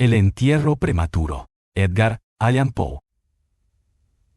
El entierro prematuro. Edgar Allan Poe.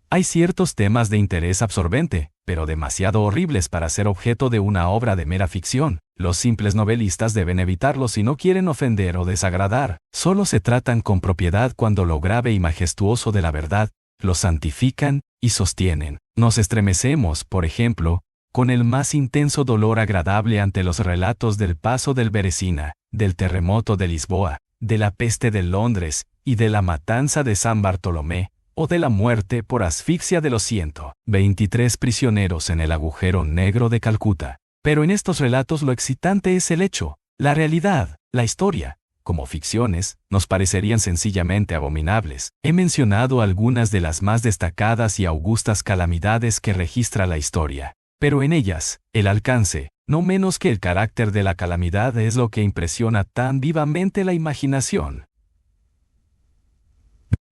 Hay ciertos temas de interés absorbente, pero demasiado horribles para ser objeto de una obra de mera ficción. Los simples novelistas deben evitarlos si no quieren ofender o desagradar. Solo se tratan con propiedad cuando lo grave y majestuoso de la verdad lo santifican y sostienen. Nos estremecemos, por ejemplo, con el más intenso dolor agradable ante los relatos del paso del Beresina, del terremoto de Lisboa, de la peste de Londres y de la matanza de San Bartolomé, o de la muerte por asfixia de los 123 prisioneros en el agujero negro de Calcuta. Pero en estos relatos lo excitante es el hecho, la realidad, la historia. Como ficciones, nos parecerían sencillamente abominables. He mencionado algunas de las más destacadas y augustas calamidades que registra la historia. Pero en ellas, el alcance, no menos que el carácter de la calamidad es lo que impresiona tan vivamente la imaginación.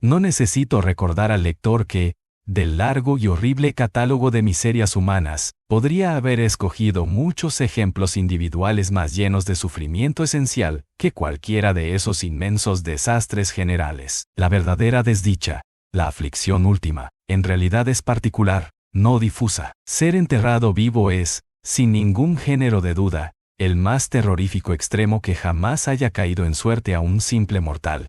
No necesito recordar al lector que, del largo y horrible catálogo de miserias humanas, podría haber escogido muchos ejemplos individuales más llenos de sufrimiento esencial que cualquiera de esos inmensos desastres generales. La verdadera desdicha, la aflicción última, en realidad es particular, no difusa. Ser enterrado vivo es, sin ningún género de duda, el más terrorífico extremo que jamás haya caído en suerte a un simple mortal.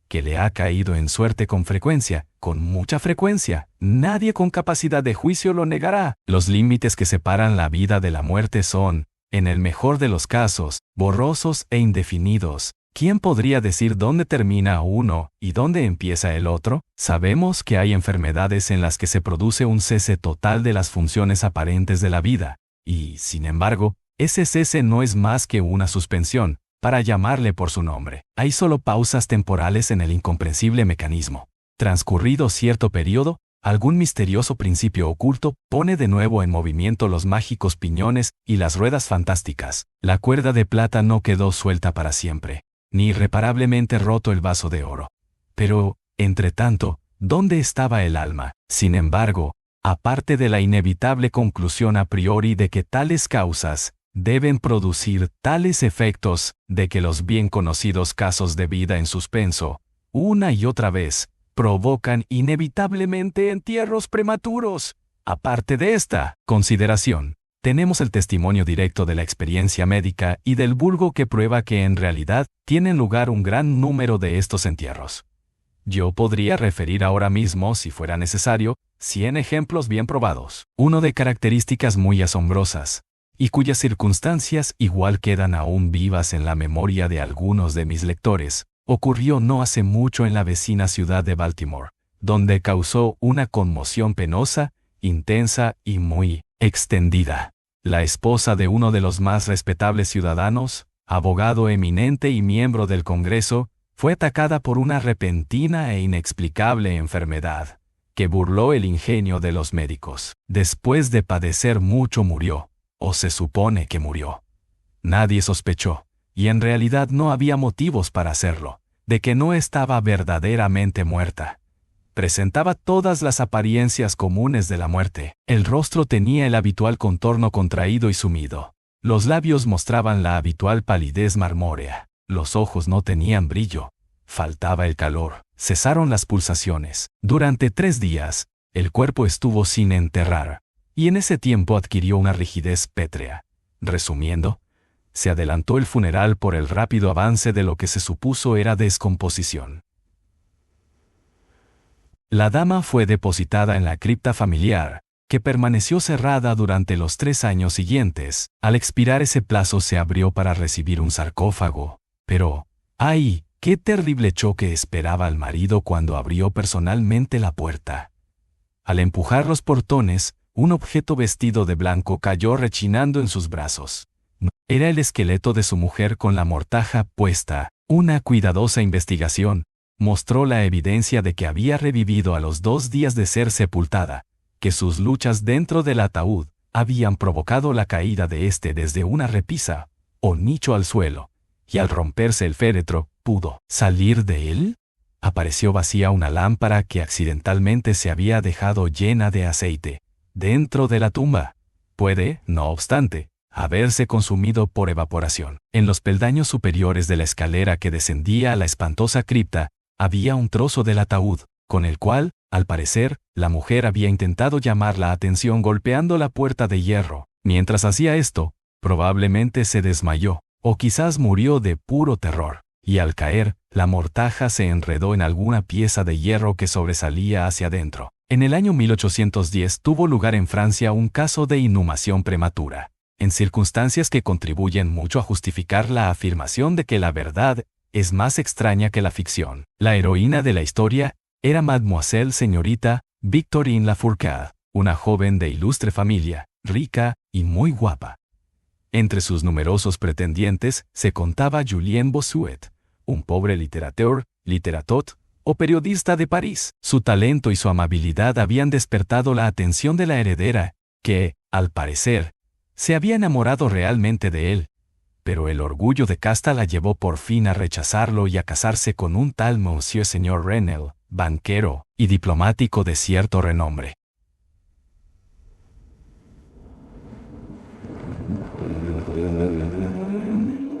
Que le ha caído en suerte con frecuencia, con mucha frecuencia, nadie con capacidad de juicio lo negará. Los límites que separan la vida de la muerte son, en el mejor de los casos, borrosos e indefinidos. ¿Quién podría decir dónde termina uno y dónde empieza el otro? Sabemos que hay enfermedades en las que se produce un cese total de las funciones aparentes de la vida, y, sin embargo, ese cese no es más que una suspensión, para llamarle por su nombre. Hay solo pausas temporales en el incomprensible mecanismo. Transcurrido cierto periodo, algún misterioso principio oculto pone de nuevo en movimiento los mágicos piñones y las ruedas fantásticas. La cuerda de plata no quedó suelta para siempre, ni irreparablemente roto el vaso de oro. Pero, entre tanto, ¿dónde estaba el alma? Sin embargo, aparte de la inevitable conclusión a priori de que tales causas deben producir tales efectos, de que los bien conocidos casos de vida en suspenso, una y otra vez, provocan inevitablemente entierros prematuros. Aparte de esta consideración, tenemos el testimonio directo de la experiencia médica y del vulgo que prueba que en realidad tienen lugar un gran número de estos entierros. Yo podría referir ahora mismo, si fuera necesario, 100 ejemplos bien probados. Uno de características muy asombrosas, y cuyas circunstancias igual quedan aún vivas en la memoria de algunos de mis lectores, ocurrió no hace mucho en la vecina ciudad de Baltimore, donde causó una conmoción penosa, intensa y muy extendida. La esposa de uno de los más respetables ciudadanos, abogado eminente y miembro del Congreso, fue atacada por una repentina e inexplicable enfermedad, que burló el ingenio de los médicos. Después de padecer mucho murió. O se supone que murió. Nadie sospechó, y en realidad no había motivos para hacerlo, de que no estaba verdaderamente muerta. Presentaba todas las apariencias comunes de la muerte. El rostro tenía el habitual contorno contraído y sumido. Los labios mostraban la habitual palidez marmórea. Los ojos no tenían brillo. Faltaba el calor. Cesaron las pulsaciones. Durante 3 días, el cuerpo estuvo sin enterrar. Y en ese tiempo adquirió una rigidez pétrea. Resumiendo, se adelantó el funeral por el rápido avance de lo que se supuso era descomposición. La dama fue depositada en la cripta familiar, que permaneció cerrada durante los 3 años siguientes. Al expirar ese plazo se abrió para recibir un sarcófago. Pero, ¡ay! ¡Qué terrible choque esperaba al marido cuando abrió personalmente la puerta! Al empujar los portones, un objeto vestido de blanco cayó rechinando en sus brazos. Era el esqueleto de su mujer con la mortaja puesta. Una cuidadosa investigación mostró la evidencia de que había revivido a los 2 días de ser sepultada, que sus luchas dentro del ataúd habían provocado la caída de éste desde una repisa o nicho al suelo, y al romperse el féretro, pudo salir de él. Apareció vacía una lámpara que accidentalmente se había dejado llena de aceite dentro de la tumba. Puede, no obstante, haberse consumido por evaporación. En los peldaños superiores de la escalera que descendía a la espantosa cripta, había un trozo del ataúd, con el cual, al parecer, la mujer había intentado llamar la atención golpeando la puerta de hierro. Mientras hacía esto, probablemente se desmayó, o quizás murió de puro terror, y al caer, la mortaja se enredó en alguna pieza de hierro que sobresalía hacia adentro. En el año 1810 tuvo lugar en Francia un caso de inhumación prematura, en circunstancias que contribuyen mucho a justificar la afirmación de que la verdad es más extraña que la ficción. La heroína de la historia era Mademoiselle señorita Victorine Lafourcade, una joven de ilustre familia, rica y muy guapa. Entre sus numerosos pretendientes se contaba Julien Bossuet, un pobre littérateur o periodista de París. Su talento y su amabilidad habían despertado la atención de la heredera, que, al parecer, se había enamorado realmente de él. Pero el orgullo de casta la llevó por fin a rechazarlo y a casarse con un tal Monsieur Señor Renel, banquero y diplomático de cierto renombre.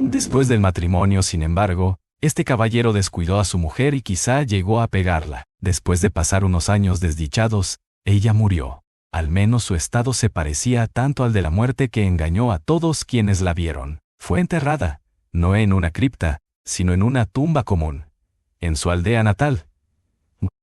Después del matrimonio, sin embargo, este caballero descuidó a su mujer y quizá llegó a pegarla. Después de pasar unos años desdichados, ella murió. Al menos su estado se parecía tanto al de la muerte que engañó a todos quienes la vieron. Fue enterrada, no en una cripta, sino en una tumba común, en su aldea natal.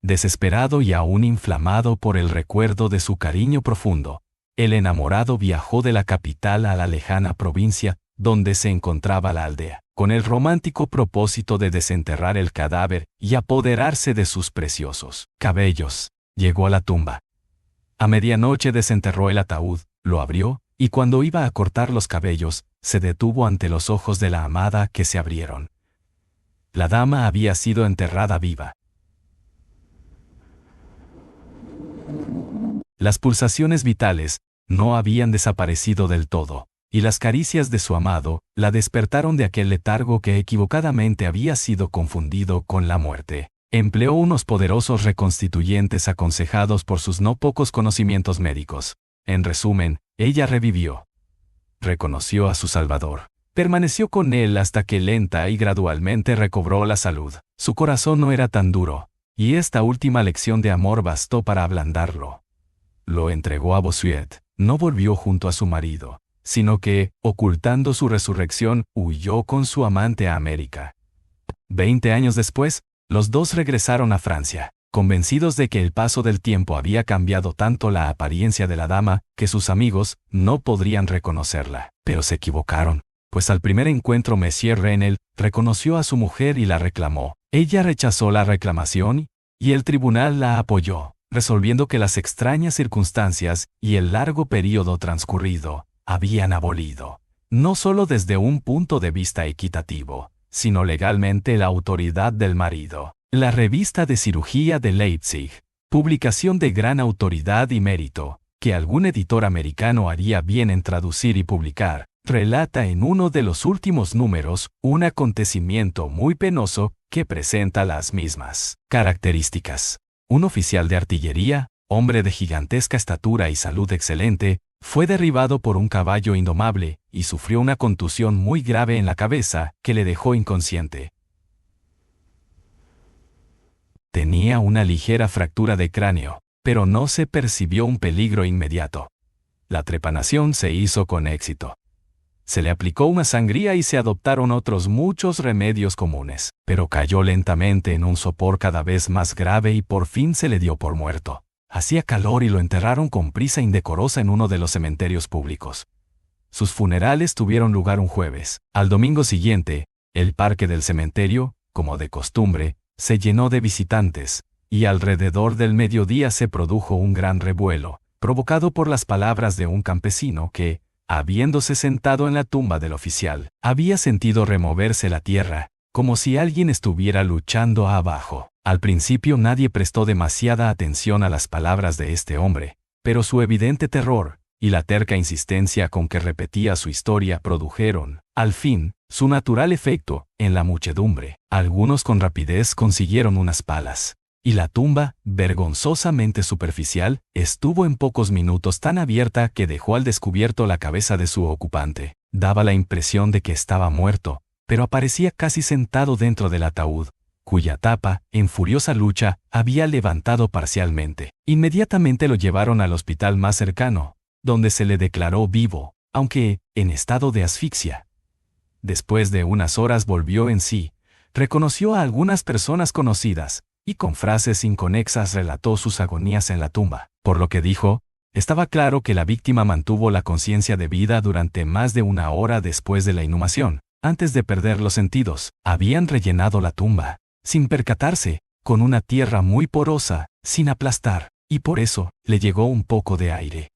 Desesperado y aún inflamado por el recuerdo de su cariño profundo, el enamorado viajó de la capital a la lejana provincia donde se encontraba la aldea, con el romántico propósito de desenterrar el cadáver y apoderarse de sus preciosos cabellos. Llegó a la tumba. A medianoche desenterró el ataúd, lo abrió, y cuando iba a cortar los cabellos, se detuvo ante los ojos de la amada que se abrieron. La dama había sido enterrada viva. Las pulsaciones vitales no habían desaparecido del todo, y las caricias de su amado la despertaron de aquel letargo que equivocadamente había sido confundido con la muerte. Empleó unos poderosos reconstituyentes aconsejados por sus no pocos conocimientos médicos. En resumen, ella revivió. Reconoció a su Salvador. Permaneció con él hasta que lenta y gradualmente recobró la salud. Su corazón no era tan duro, y esta última lección de amor bastó para ablandarlo. Lo entregó a Bossuet. No volvió junto a su marido, sino que, ocultando su resurrección, huyó con su amante a América. 20 años después, los dos regresaron a Francia, convencidos de que el paso del tiempo había cambiado tanto la apariencia de la dama que sus amigos no podrían reconocerla. Pero se equivocaron, pues al primer encuentro Monsieur Renel reconoció a su mujer y la reclamó. Ella rechazó la reclamación y el tribunal la apoyó, resolviendo que las extrañas circunstancias y el largo período transcurrido habían abolido, no solo desde un punto de vista equitativo, sino legalmente la autoridad del marido. La revista de cirugía de Leipzig, publicación de gran autoridad y mérito, que algún editor americano haría bien en traducir y publicar, relata en uno de los últimos números un acontecimiento muy penoso que presenta las mismas características. Un oficial de artillería, hombre de gigantesca estatura y salud excelente, fue derribado por un caballo indomable y sufrió una contusión muy grave en la cabeza que le dejó inconsciente. Tenía una ligera fractura de cráneo, pero no se percibió un peligro inmediato. La trepanación se hizo con éxito. Se le aplicó una sangría y se adoptaron otros muchos remedios comunes, pero cayó lentamente en un sopor cada vez más grave y por fin se le dio por muerto. Hacía calor y lo enterraron con prisa indecorosa en uno de los cementerios públicos. Sus funerales tuvieron lugar un jueves. Al domingo siguiente, el parque del cementerio, como de costumbre, se llenó de visitantes, y alrededor del mediodía se produjo un gran revuelo, provocado por las palabras de un campesino que, habiéndose sentado en la tumba del oficial, había sentido removerse la tierra, como si alguien estuviera luchando abajo. Al principio nadie prestó demasiada atención a las palabras de este hombre, pero su evidente terror y la terca insistencia con que repetía su historia produjeron, al fin, su natural efecto en la muchedumbre. Algunos con rapidez consiguieron unas palas, y la tumba, vergonzosamente superficial, estuvo en pocos minutos tan abierta que dejó al descubierto la cabeza de su ocupante. Daba la impresión de que estaba muerto, pero aparecía casi sentado dentro del ataúd, cuya tapa, en furiosa lucha, había levantado parcialmente. Inmediatamente lo llevaron al hospital más cercano, donde se le declaró vivo, aunque en estado de asfixia. Después de unas horas volvió en sí, reconoció a algunas personas conocidas, y con frases inconexas relató sus agonías en la tumba. Por lo que dijo, estaba claro que la víctima mantuvo la conciencia de vida durante más de una hora después de la inhumación. Antes de perder los sentidos, habían rellenado la tumba, sin percatarse, con una tierra muy porosa, sin aplastar, y por eso le llegó un poco de aire.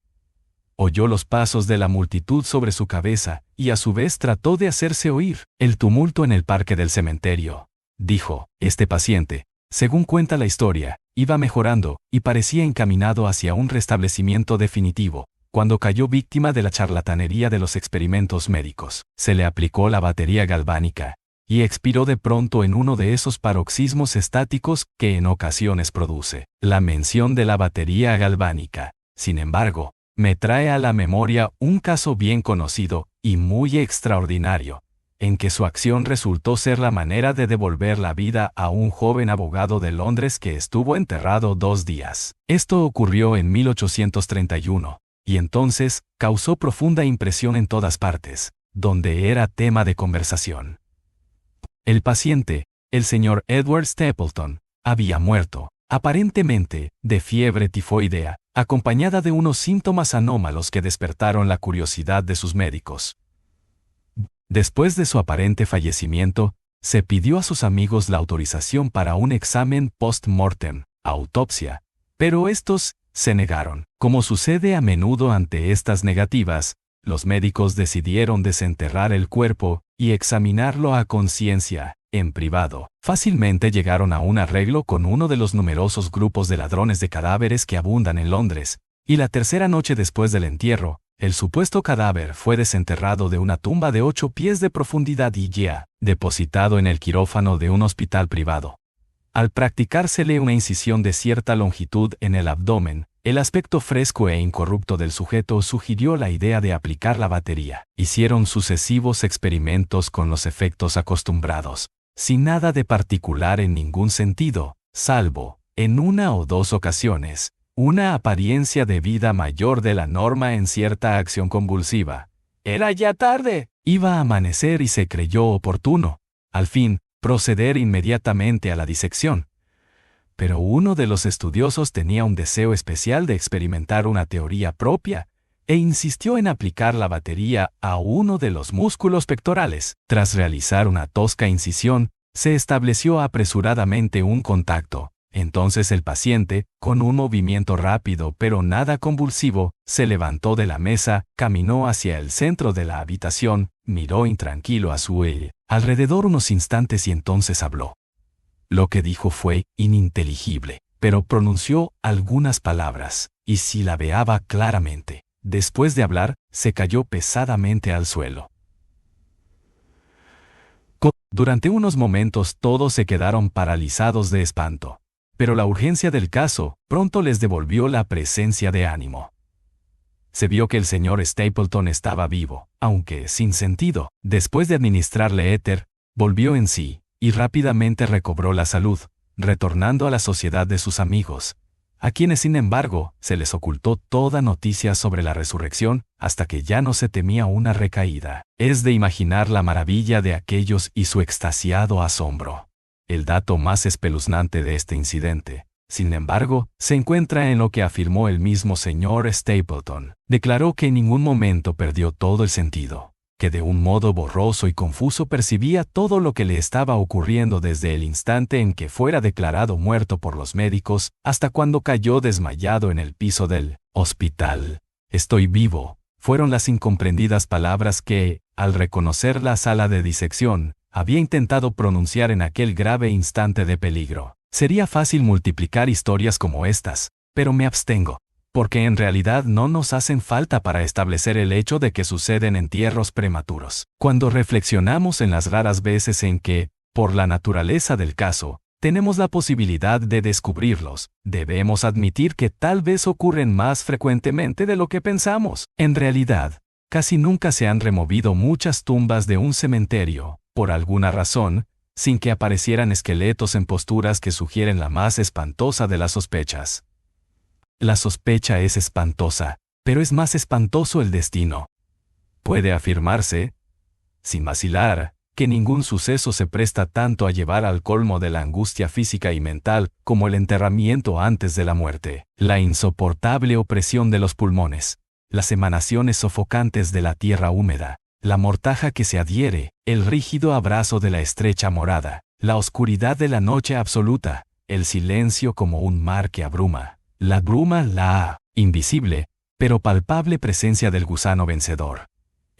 Oyó los pasos de la multitud sobre su cabeza, y a su vez trató de hacerse oír el tumulto en el parque del cementerio. Dijo, este paciente, según cuenta la historia, iba mejorando, y parecía encaminado hacia un restablecimiento definitivo, cuando cayó víctima de la charlatanería de los experimentos médicos. Se le aplicó la batería galvánica, y expiró de pronto en uno de esos paroxismos estáticos que en ocasiones produce. La mención de la batería galvánica, sin embargo, me trae a la memoria un caso bien conocido y muy extraordinario, en que su acción resultó ser la manera de devolver la vida a un joven abogado de Londres que estuvo enterrado 2 días. Esto ocurrió en 1831, y entonces causó profunda impresión en todas partes, donde era tema de conversación. El paciente, el señor Edward Stapleton, había muerto, aparentemente, de fiebre tifoidea, acompañada de unos síntomas anómalos que despertaron la curiosidad de sus médicos. Después de su aparente fallecimiento, se pidió a sus amigos la autorización para un examen post-mortem, autopsia, pero estos se negaron. Como sucede a menudo ante estas negativas, los médicos decidieron desenterrar el cuerpo y examinarlo a conciencia, en privado. Fácilmente llegaron a un arreglo con uno de los numerosos grupos de ladrones de cadáveres que abundan en Londres, y la tercera noche después del entierro, el supuesto cadáver fue desenterrado de una tumba de 8 pies de profundidad y ya depositado en el quirófano de un hospital privado. Al practicársele una incisión de cierta longitud en el abdomen, el aspecto fresco e incorrupto del sujeto sugirió la idea de aplicar la batería. Hicieron sucesivos experimentos con los efectos acostumbrados, sin nada de particular en ningún sentido, salvo, en 1 o 2 ocasiones, una apariencia de vida mayor de la norma en cierta acción convulsiva. Era ya tarde. Iba a amanecer y se creyó oportuno, al fin, proceder inmediatamente a la disección. Pero uno de los estudiosos tenía un deseo especial de experimentar una teoría propia, e insistió en aplicar la batería a uno de los músculos pectorales. Tras realizar una tosca incisión, se estableció apresuradamente un contacto. Entonces el paciente, con un movimiento rápido pero nada convulsivo, se levantó de la mesa, caminó hacia el centro de la habitación, miró intranquilo a su alrededor unos instantes y entonces habló. Lo que dijo fue ininteligible, pero pronunció algunas palabras, y silabeaba claramente. Después de hablar, se cayó pesadamente al suelo. Durante unos momentos todos se quedaron paralizados de espanto. Pero la urgencia del caso pronto les devolvió la presencia de ánimo. Se vio que el señor Stapleton estaba vivo, aunque sin sentido. Después de administrarle éter, volvió en sí, y rápidamente recobró la salud, retornando a la sociedad de sus amigos, a quienes sin embargo se les ocultó toda noticia sobre la resurrección hasta que ya no se temía una recaída. Es de imaginar la maravilla de aquellos y su extasiado asombro. El dato más espeluznante de este incidente, sin embargo, se encuentra en lo que afirmó el mismo señor Stapleton. Declaró que en ningún momento perdió todo el sentido, que de un modo borroso y confuso percibía todo lo que le estaba ocurriendo desde el instante en que fuera declarado muerto por los médicos hasta cuando cayó desmayado en el piso del hospital. «Estoy vivo», fueron las incomprendidas palabras que, al reconocer la sala de disección, había intentado pronunciar en aquel grave instante de peligro. Sería fácil multiplicar historias como estas, pero me abstengo, porque en realidad no nos hacen falta para establecer el hecho de que suceden entierros prematuros. Cuando reflexionamos en las raras veces en que, por la naturaleza del caso, Tenemos la posibilidad de descubrirlos. Debemos admitir que tal vez ocurren más frecuentemente de lo que pensamos. En realidad, casi nunca se han removido muchas tumbas de un cementerio, por alguna razón, sin que aparecieran esqueletos en posturas que sugieren la más espantosa de las sospechas. La sospecha es espantosa, pero es más espantoso el destino. Puede afirmarse, sin vacilar, que ningún suceso se presta tanto a llevar al colmo de la angustia física y mental como el enterramiento antes de la muerte. La insoportable opresión de los pulmones, las emanaciones sofocantes de la tierra húmeda, la mortaja que se adhiere, el rígido abrazo de la estrecha morada, la oscuridad de la noche absoluta, el silencio como un mar que abruma, la invisible, pero palpable presencia del gusano vencedor.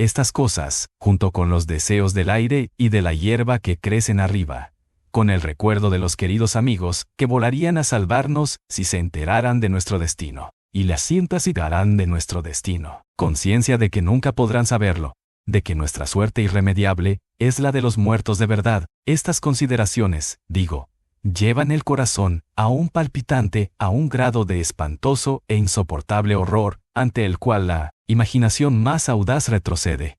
Estas cosas, junto con los deseos del aire y de la hierba que crecen arriba, con el recuerdo de los queridos amigos que volarían a salvarnos si se enteraran de nuestro destino, y las cintas harán de nuestro destino, conciencia de que nunca podrán saberlo, de que nuestra suerte irremediable es la de los muertos de verdad. Estas consideraciones, digo, llevan el corazón, aún palpitante, a un grado de espantoso e insoportable horror, ante el cual la imaginación más audaz retrocede.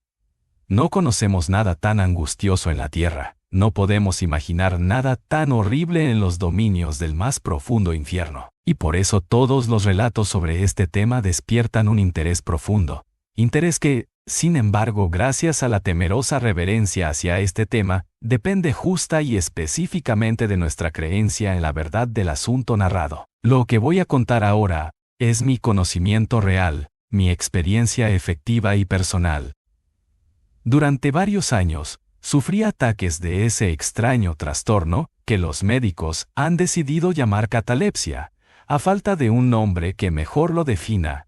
No conocemos nada tan angustioso en la tierra, no podemos imaginar nada tan horrible en los dominios del más profundo infierno, y por eso todos los relatos sobre este tema despiertan un interés profundo, interés que, sin embargo, gracias a la temerosa reverencia hacia este tema, depende justa y específicamente de nuestra creencia en la verdad del asunto narrado. Lo que voy a contar ahora es mi conocimiento real, mi experiencia efectiva y personal. Durante varios años, sufrí ataques de ese extraño trastorno que los médicos han decidido llamar catalepsia, a falta de un nombre que mejor lo defina.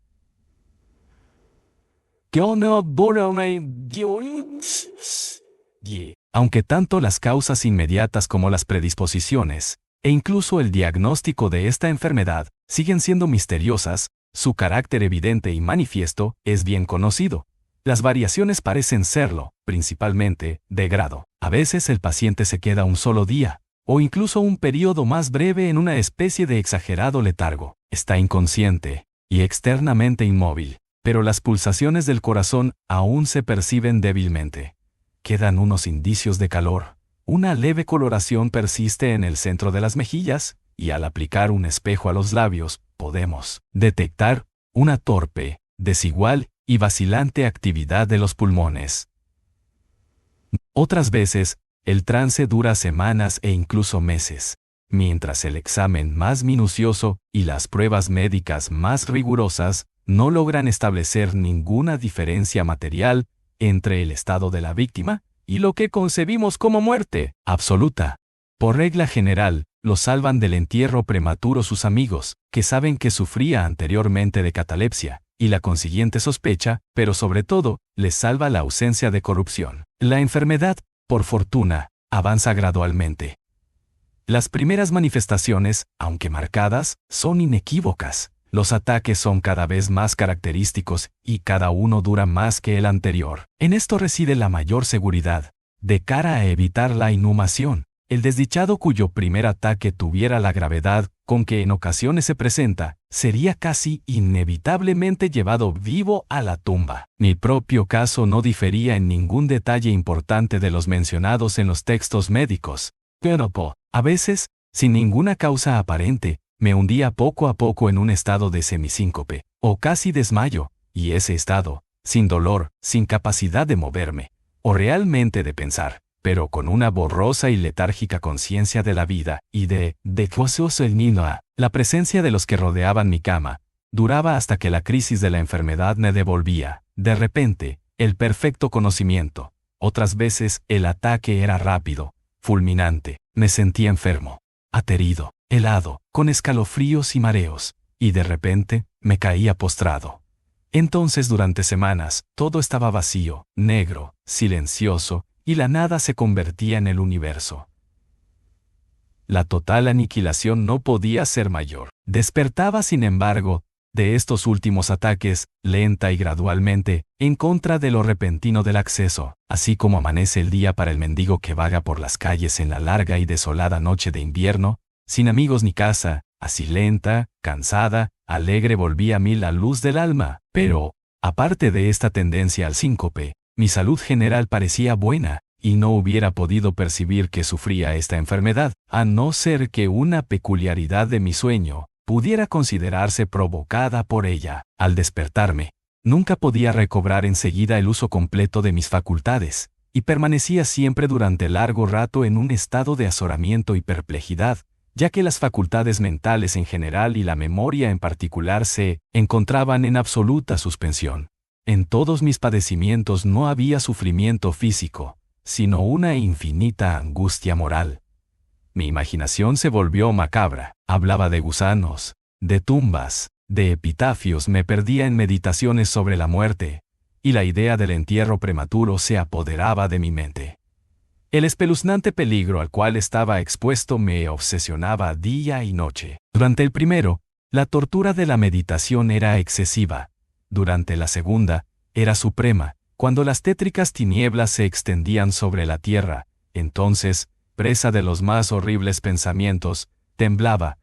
Aunque tanto las causas inmediatas como las predisposiciones, e incluso el diagnóstico de esta enfermedad, siguen siendo misteriosas, su carácter evidente y manifiesto es bien conocido. Las variaciones parecen serlo, principalmente, de grado. A veces el paciente se queda un solo día, o incluso un periodo más breve en una especie de exagerado letargo. Está inconsciente y externamente inmóvil, pero las pulsaciones del corazón aún se perciben débilmente. Quedan unos indicios de calor. Una leve coloración persiste en el centro de las mejillas, y al aplicar un espejo a los labios, podemos detectar una torpe, desigual y vacilante actividad de los pulmones. Otras veces, el trance dura semanas e incluso meses, mientras el examen más minucioso y las pruebas médicas más rigurosas no logran establecer ninguna diferencia material entre el estado de la víctima y lo que concebimos como muerte absoluta. Por regla general, lo salvan del entierro prematuro sus amigos, que saben que sufría anteriormente de catalepsia, y la consiguiente sospecha, pero sobre todo, les salva la ausencia de corrupción. La enfermedad, por fortuna, avanza gradualmente. Las primeras manifestaciones, aunque marcadas, son inequívocas. Los ataques son cada vez más característicos y cada uno dura más que el anterior. En esto reside la mayor seguridad. De cara a evitar la inhumación, el desdichado cuyo primer ataque tuviera la gravedad con que en ocasiones se presenta, sería casi inevitablemente llevado vivo a la tumba. Mi propio caso no difería en ningún detalle importante de los mencionados en los textos médicos. Pero, a veces, sin ninguna causa aparente, me hundía poco a poco en un estado de semisíncope, o casi desmayo, y ese estado, sin dolor, sin capacidad de moverme, o realmente de pensar, pero con una borrosa y letárgica conciencia de la vida, y de el niño, la presencia de los que rodeaban mi cama, duraba hasta que la crisis de la enfermedad me devolvía, de repente, el perfecto conocimiento. Otras veces, el ataque era rápido, fulminante, me sentía enfermo, aterido, helado, con escalofríos y mareos, y de repente, me caía postrado. Entonces durante semanas, todo estaba vacío, negro, silencioso, y la nada se convertía en el universo. La total aniquilación no podía ser mayor. Despertaba, sin embargo, de estos últimos ataques, lenta y gradualmente, en contra de lo repentino del acceso, así como amanece el día para el mendigo que vaga por las calles en la larga y desolada noche de invierno, sin amigos ni casa, así lenta, cansada, alegre volvía a mí la luz del alma. Pero, aparte de esta tendencia al síncope, mi salud general parecía buena, y no hubiera podido percibir que sufría esta enfermedad, a no ser que una peculiaridad de mi sueño pudiera considerarse provocada por ella. Al despertarme, nunca podía recobrar enseguida el uso completo de mis facultades, y permanecía siempre durante largo rato en un estado de azoramiento y perplejidad, ya que las facultades mentales en general y la memoria en particular se encontraban en absoluta suspensión. En todos mis padecimientos no había sufrimiento físico, sino una infinita angustia moral. Mi imaginación se volvió macabra, hablaba de gusanos, de tumbas, de epitafios, me perdía en meditaciones sobre la muerte, y la idea del entierro prematuro se apoderaba de mi mente. El espeluznante peligro al cual estaba expuesto me obsesionaba día y noche. Durante el primero, la tortura de la meditación era excesiva. Durante la segunda, era suprema, cuando las tétricas tinieblas se extendían sobre la tierra. Entonces, presa de los más horribles pensamientos, temblaba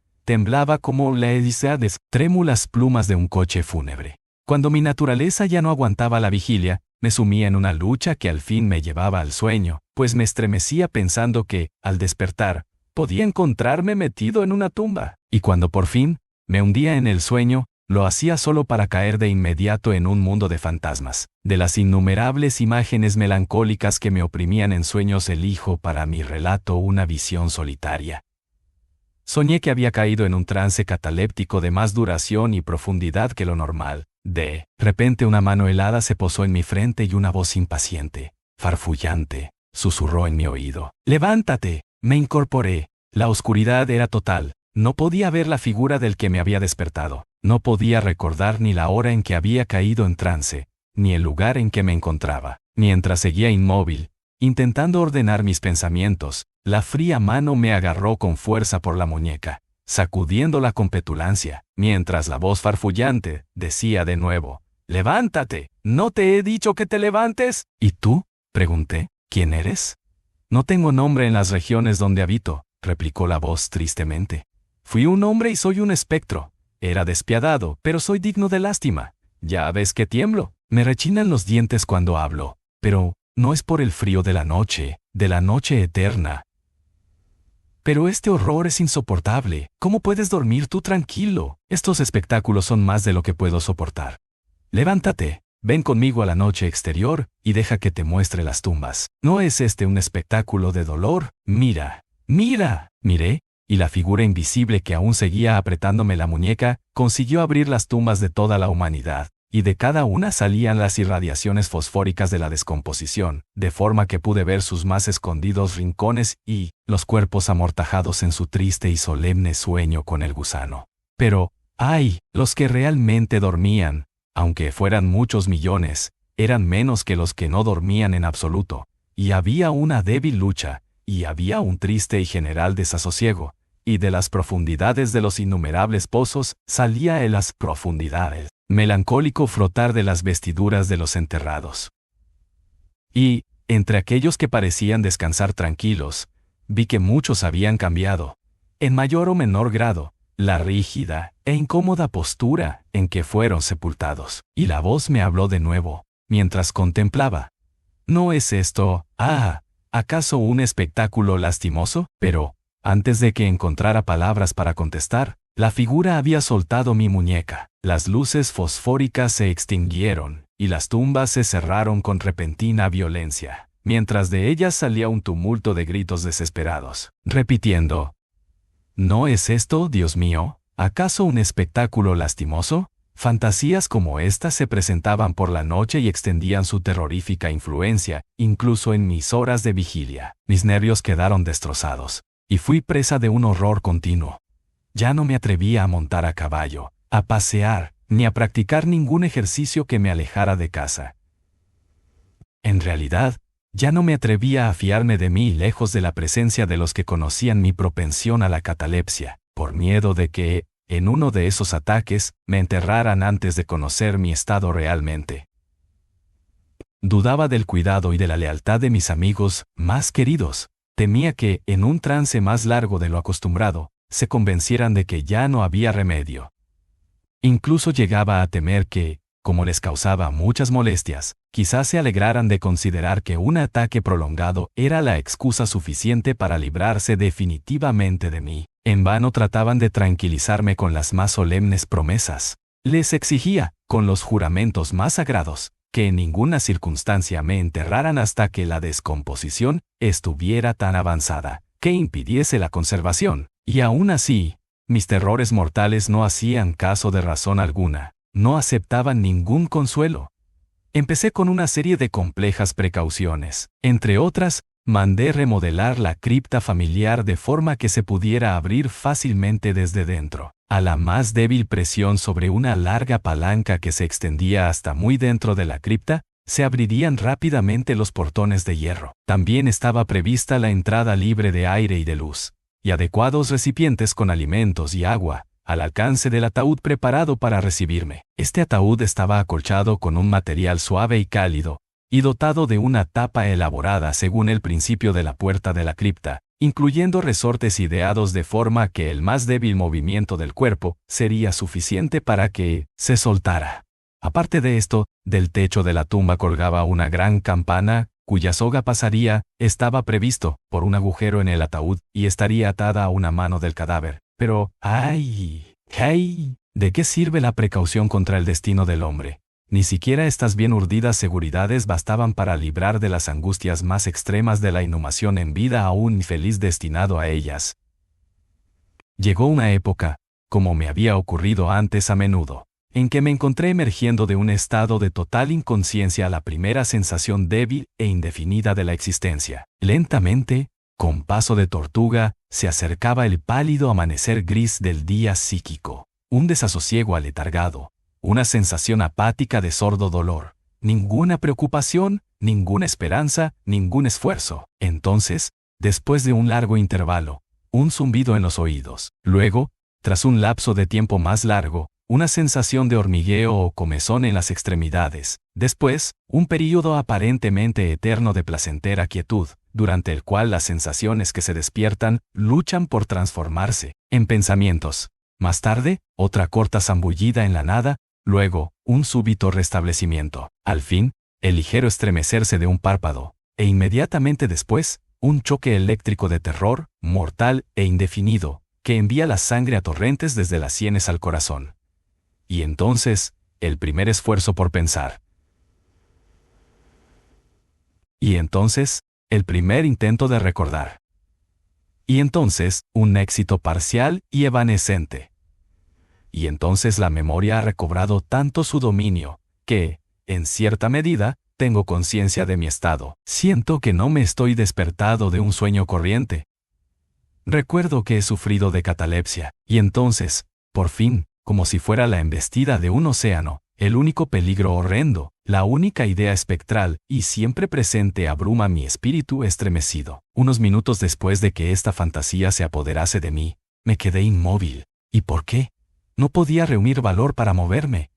como la hélice de trémulas plumas de un coche fúnebre. Cuando mi naturaleza ya no aguantaba la vigilia, me sumía en una lucha que al fin me llevaba al sueño, pues me estremecía pensando que, al despertar, podía encontrarme metido en una tumba. Y cuando por fin me hundía en el sueño, lo hacía solo para caer de inmediato en un mundo de fantasmas. De las innumerables imágenes melancólicas que me oprimían en sueños elijo para mi relato una visión solitaria. Soñé que había caído en un trance cataléptico de más duración y profundidad que lo normal. De repente una mano helada se posó en mi frente y una voz impaciente, farfullante, susurró en mi oído. «¡Levántate!». Me incorporé. La oscuridad era total. No podía ver la figura del que me había despertado. No podía recordar ni la hora en que había caído en trance, ni el lugar en que me encontraba. Mientras seguía inmóvil, intentando ordenar mis pensamientos, la fría mano me agarró con fuerza por la muñeca, sacudiéndola con petulancia, mientras la voz farfullante decía de nuevo: «¡Levántate! ¿No te he dicho que te levantes?». «¿Y tú?», pregunté. «¿Quién eres?». «No tengo nombre en las regiones donde habito», replicó la voz tristemente. «Fui un hombre y soy un espectro. Era despiadado, pero soy digno de lástima. Ya ves que tiemblo. Me rechinan los dientes cuando hablo, pero no es por el frío de la noche eterna. Pero este horror es insoportable. ¿Cómo puedes dormir tú tranquilo? Estos espectáculos son más de lo que puedo soportar. Levántate, ven conmigo a la noche exterior y deja que te muestre las tumbas. ¿No es este un espectáculo de dolor? Mira, mira». Miré, y la figura invisible que aún seguía apretándome la muñeca consiguió abrir las tumbas de toda la humanidad, y de cada una salían las irradiaciones fosfóricas de la descomposición, de forma que pude ver sus más escondidos rincones y los cuerpos amortajados en su triste y solemne sueño con el gusano. Pero, ¡ay!, los que realmente dormían, aunque fueran muchos millones, eran menos que los que no dormían en absoluto, y había una débil lucha, y había un triste y general desasosiego, y de las profundidades de los innumerables pozos salía en las profundidades melancólico frotar de las vestiduras de los enterrados. Y, entre aquellos que parecían descansar tranquilos, vi que muchos habían cambiado, en mayor o menor grado, la rígida e incómoda postura en que fueron sepultados. Y la voz me habló de nuevo, mientras contemplaba. ¿No es esto, acaso un espectáculo lastimoso? Pero, antes de que encontrara palabras para contestar, la figura había soltado mi muñeca. Las luces fosfóricas se extinguieron, y las tumbas se cerraron con repentina violencia, mientras de ellas salía un tumulto de gritos desesperados, repitiendo: ¿no es esto, Dios mío, acaso un espectáculo lastimoso? Fantasías como estas se presentaban por la noche y extendían su terrorífica influencia, incluso en mis horas de vigilia. Mis nervios quedaron destrozados, y fui presa de un horror continuo. Ya no me atrevía a montar a caballo, a pasear, ni a practicar ningún ejercicio que me alejara de casa. En realidad, ya no me atrevía a fiarme de mí lejos de la presencia de los que conocían mi propensión a la catalepsia, por miedo de que, en uno de esos ataques, me enterraran antes de conocer mi estado realmente. Dudaba del cuidado y de la lealtad de mis amigos más queridos. Temía que, en un trance más largo de lo acostumbrado, se convencieran de que ya no había remedio. Incluso llegaba a temer que, como les causaba muchas molestias, quizás se alegraran de considerar que un ataque prolongado era la excusa suficiente para librarse definitivamente de mí. En vano trataban de tranquilizarme con las más solemnes promesas. Les exigía, con los juramentos más sagrados, que en ninguna circunstancia me enterraran hasta que la descomposición estuviera tan avanzada, que impidiese la conservación. Y aún así, mis terrores mortales no hacían caso de razón alguna, no aceptaban ningún consuelo. Empecé con una serie de complejas precauciones. Entre otras, mandé remodelar la cripta familiar de forma que se pudiera abrir fácilmente desde dentro. A la más débil presión sobre una larga palanca que se extendía hasta muy dentro de la cripta, se abrirían rápidamente los portones de hierro. También estaba prevista la entrada libre de aire y de luz, y adecuados recipientes con alimentos y agua, al alcance del ataúd preparado para recibirme. Este ataúd estaba acolchado con un material suave y cálido, y dotado de una tapa elaborada según el principio de la puerta de la cripta, incluyendo resortes ideados de forma que el más débil movimiento del cuerpo sería suficiente para que se soltara. Aparte de esto, del techo de la tumba colgaba una gran campana, cuya soga pasaría, estaba previsto, por un agujero en el ataúd, y estaría atada a una mano del cadáver. Pero, ¡ay! ¿De qué sirve la precaución contra el destino del hombre? Ni siquiera estas bien urdidas seguridades bastaban para librar de las angustias más extremas de la inhumación en vida a un infeliz destinado a ellas. Llegó una época, como me había ocurrido antes a menudo, en que me encontré emergiendo de un estado de total inconsciencia a la primera sensación débil e indefinida de la existencia. Lentamente, con paso de tortuga, se acercaba el pálido amanecer gris del día psíquico, un desasosiego aletargado, una sensación apática de sordo dolor, ninguna preocupación, ninguna esperanza, ningún esfuerzo. Entonces, después de un largo intervalo, un zumbido en los oídos. Luego, tras un lapso de tiempo más largo, una sensación de hormigueo o comezón en las extremidades. Después, un período aparentemente eterno de placentera quietud, durante el cual las sensaciones que se despiertan luchan por transformarse en pensamientos. Más tarde, otra corta zambullida en la nada, luego, un súbito restablecimiento. Al fin, el ligero estremecerse de un párpado, e inmediatamente después, un choque eléctrico de terror, mortal e indefinido, que envía la sangre a torrentes desde las sienes al corazón. Y entonces, el primer esfuerzo por pensar. Y entonces, el primer intento de recordar. Y entonces, un éxito parcial y evanescente. Y entonces la memoria ha recobrado tanto su dominio, que, en cierta medida, tengo conciencia de mi estado. Siento que no me estoy despertado de un sueño corriente. Recuerdo que he sufrido de catalepsia, y entonces, por fin, como si fuera la embestida de un océano, el único peligro horrendo, la única idea espectral y siempre presente abruma mi espíritu estremecido. Unos minutos después de que esta fantasía se apoderase de mí, me quedé inmóvil. ¿Y por qué? No podía reunir valor para moverme.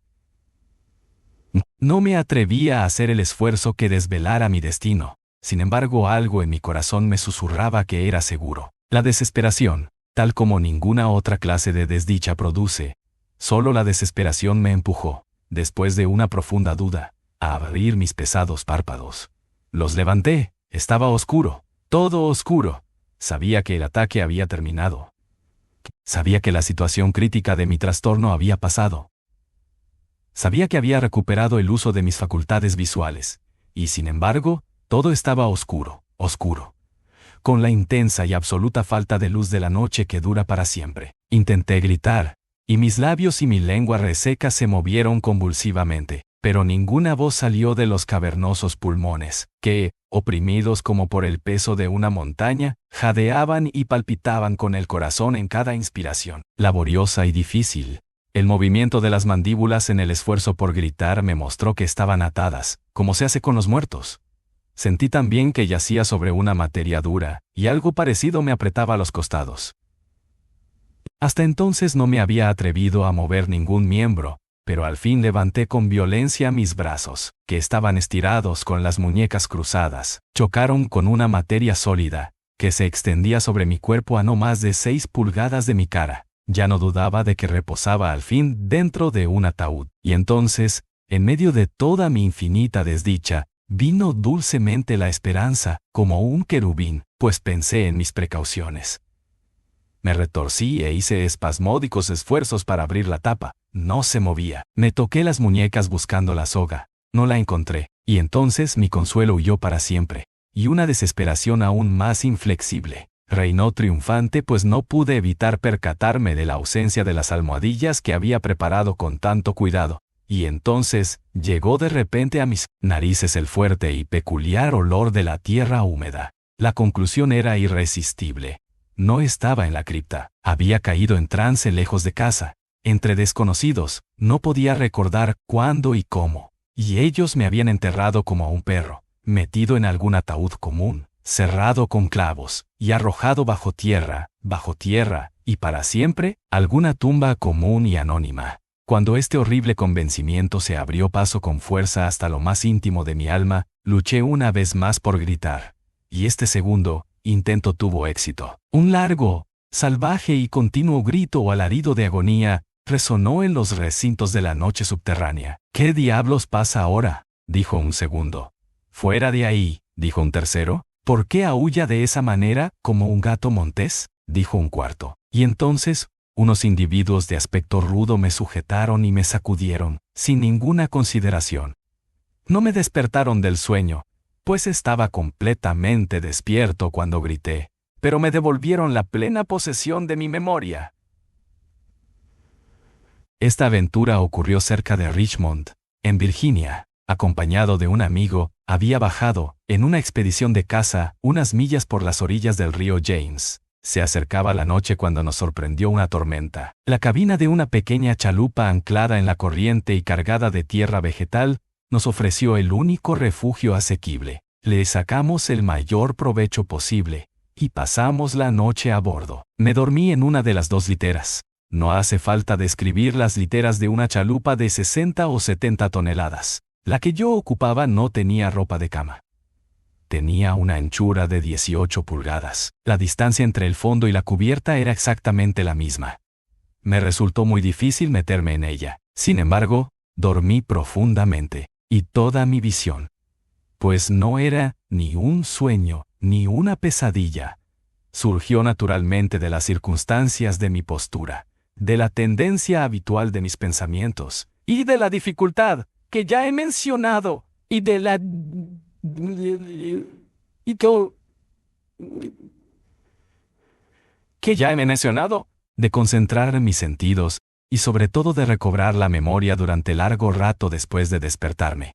No me atrevía a hacer el esfuerzo que desvelara mi destino. Sin embargo, algo en mi corazón me susurraba que era seguro. La desesperación, tal como ninguna otra clase de desdicha produce, solo la desesperación me empujó, después de una profunda duda, a abrir mis pesados párpados. Los levanté, estaba oscuro, todo oscuro. Sabía que el ataque había terminado. Sabía que la situación crítica de mi trastorno había pasado. Sabía que había recuperado el uso de mis facultades visuales, y sin embargo, todo estaba oscuro, oscuro, con la intensa y absoluta falta de luz de la noche que dura para siempre. Intenté gritar, y mis labios y mi lengua reseca se movieron convulsivamente, pero ninguna voz salió de los cavernosos pulmones, que, oprimidos como por el peso de una montaña, jadeaban y palpitaban con el corazón en cada inspiración. Laboriosa y difícil, el movimiento de las mandíbulas en el esfuerzo por gritar me mostró que estaban atadas, como se hace con los muertos. Sentí también que yacía sobre una materia dura, y algo parecido me apretaba los costados. Hasta entonces no me había atrevido a mover ningún miembro, pero al fin levanté con violencia mis brazos, que estaban estirados con las muñecas cruzadas. Chocaron con una materia sólida, que se extendía sobre mi cuerpo a no más de 6 pulgadas de mi cara. Ya no dudaba de que reposaba al fin dentro de un ataúd. Y entonces, en medio de toda mi infinita desdicha, vino dulcemente la esperanza, como un querubín, pues pensé en mis precauciones. Me retorcí e hice espasmódicos esfuerzos para abrir la tapa. No se movía. Me toqué las muñecas buscando la soga. No la encontré. Y entonces mi consuelo huyó para siempre. Y una desesperación aún más inflexible reinó triunfante, pues no pude evitar percatarme de la ausencia de las almohadillas que había preparado con tanto cuidado. Y entonces llegó de repente a mis narices el fuerte y peculiar olor de la tierra húmeda. La conclusión era irresistible. No estaba en la cripta. Había caído en trance lejos de casa, entre desconocidos. No podía recordar cuándo y cómo. Y ellos me habían enterrado como a un perro, metido en algún ataúd común, cerrado con clavos, y arrojado bajo tierra, y para siempre, alguna tumba común y anónima. Cuando este horrible convencimiento se abrió paso con fuerza hasta lo más íntimo de mi alma, luché una vez más por gritar. Y este segundo intento tuvo éxito. Un largo, salvaje y continuo grito o alarido de agonía resonó en los recintos de la noche subterránea. ¿Qué diablos pasa ahora?, dijo un segundo. Fuera de ahí, dijo un tercero. ¿Por qué aúlla de esa manera, como un gato montés?, dijo un cuarto. Y entonces, unos individuos de aspecto rudo me sujetaron y me sacudieron, sin ninguna consideración. No me despertaron del sueño, pues estaba completamente despierto cuando grité, pero me devolvieron la plena posesión de mi memoria. Esta aventura ocurrió cerca de Richmond, en Virginia. Acompañado de un amigo, había bajado, en una expedición de caza, unas millas por las orillas del río James. Se acercaba la noche cuando nos sorprendió una tormenta. La cabina de una pequeña chalupa anclada en la corriente y cargada de tierra vegetal nos ofreció el único refugio asequible. Le sacamos el mayor provecho posible y pasamos la noche a bordo. Me dormí en una de las 2 literas. No hace falta describir las literas de una chalupa de 60 o 70 toneladas. La que yo ocupaba no tenía ropa de cama. Tenía una anchura de 18 pulgadas. La distancia entre el fondo y la cubierta era exactamente la misma. Me resultó muy difícil meterme en ella. Sin embargo, dormí profundamente, y toda mi visión, pues no era ni un sueño, ni una pesadilla, surgió naturalmente de las circunstancias de mi postura, de la tendencia habitual de mis pensamientos, y de la dificultad que ya he mencionado, y de la... que ya he mencionado, de concentrar mis sentidos, y sobre todo de recobrar la memoria durante largo rato después de despertarme.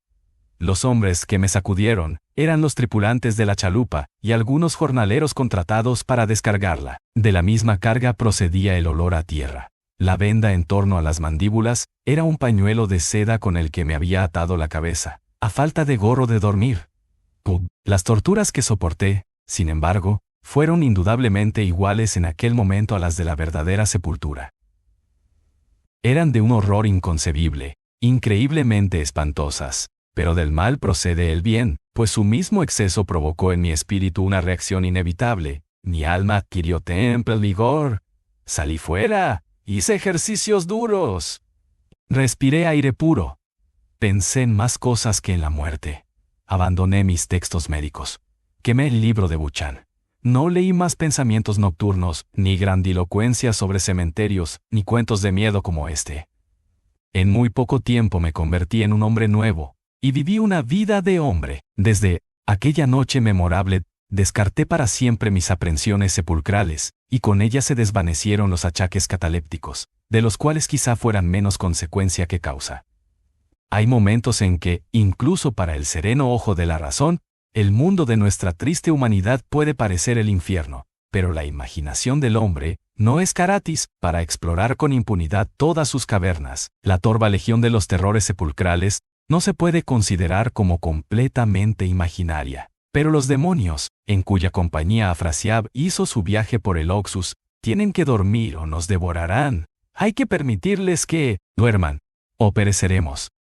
Los hombres que me sacudieron eran los tripulantes de la chalupa y algunos jornaleros contratados para descargarla. De la misma carga procedía el olor a tierra. La venda en torno a las mandíbulas era un pañuelo de seda con el que me había atado la cabeza, a falta de gorro de dormir. Las torturas que soporté, sin embargo, fueron indudablemente iguales en aquel momento a las de la verdadera sepultura. Eran de un horror inconcebible, increíblemente espantosas, pero del mal procede el bien, pues su mismo exceso provocó en mi espíritu una reacción inevitable. Mi alma adquirió temple vigor. Salí fuera, hice ejercicios duros. Respiré aire puro. Pensé en más cosas que en la muerte. Abandoné mis textos médicos. Quemé el libro de Buchan. No leí más pensamientos nocturnos, ni grandilocuencias sobre cementerios, ni cuentos de miedo como este. En muy poco tiempo me convertí en un hombre nuevo, y viví una vida de hombre. Desde aquella noche memorable, descarté para siempre mis aprensiones sepulcrales, y con ellas se desvanecieron los achaques catalépticos, de los cuales quizá fueran menos consecuencia que causa. Hay momentos en que, incluso para el sereno ojo de la razón, el mundo de nuestra triste humanidad puede parecer el infierno, pero la imaginación del hombre no es gratis para explorar con impunidad todas sus cavernas. La torva legión de los terrores sepulcrales no se puede considerar como completamente imaginaria, pero los demonios, en cuya compañía Afrasiab hizo su viaje por el Oxus, Tienen que dormir o nos devorarán. Hay que permitirles que duerman, o pereceremos.